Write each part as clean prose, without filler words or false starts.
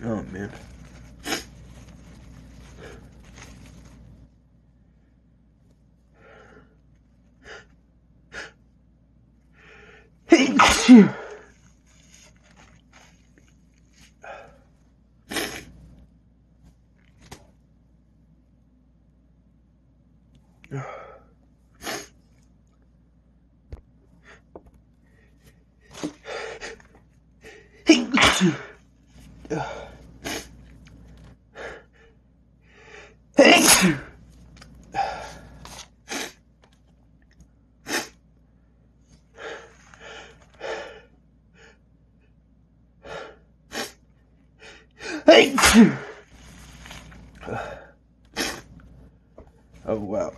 Oh man. Oh wow.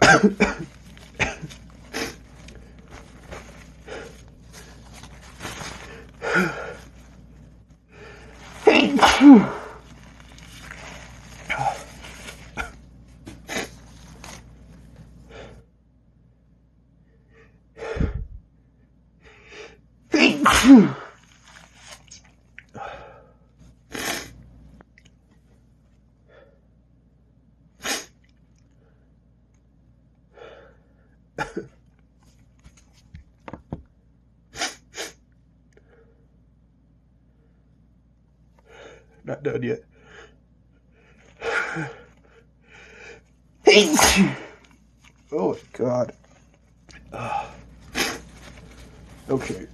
Not done yet. Oh my god. Okay.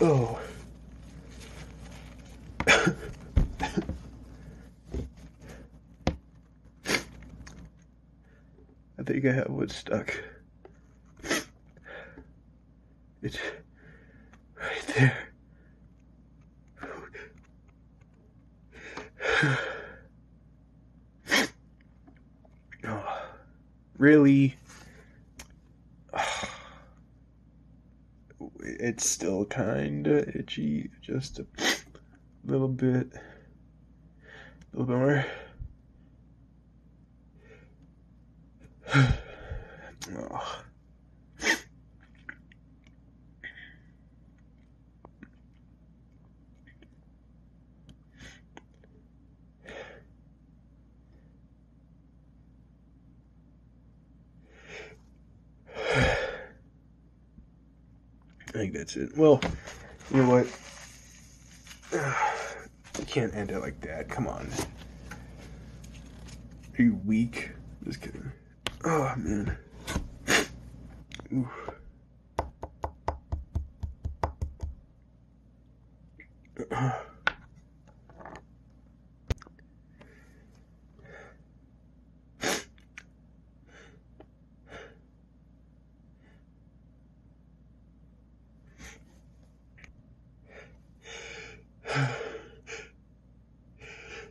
Oh. I think I have one stuck. It's right there. Oh, really? It's still kinda itchy, just a little bit. A little bit more. Oh. I think that's it. Well, you know what? You can't end it like that. Come on. Are you weak? Just kidding. Oh, man. Oof.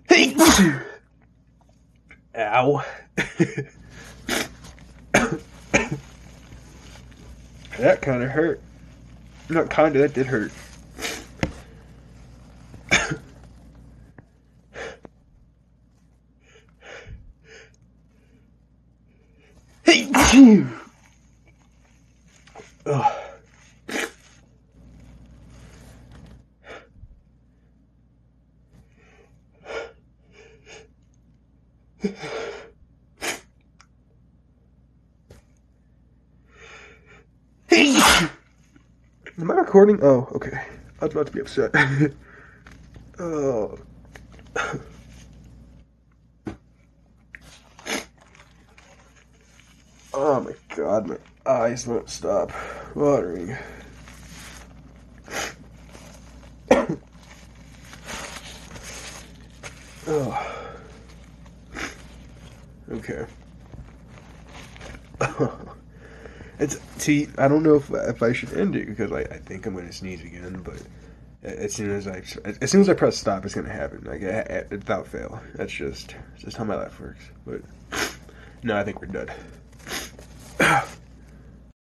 Hey! Ow. That kind of hurt. Not kind of, that did hurt. Hey! Ugh. Am I recording? Oh, okay. I was about to be upset. Oh. Oh my god, my eyes won't stop watering. Oh. Okay. See, I don't know if I should end it because I think I'm gonna sneeze again, but as soon as I press stop, it's gonna happen, like without fail. That's just how my life works. But no, I think we're done.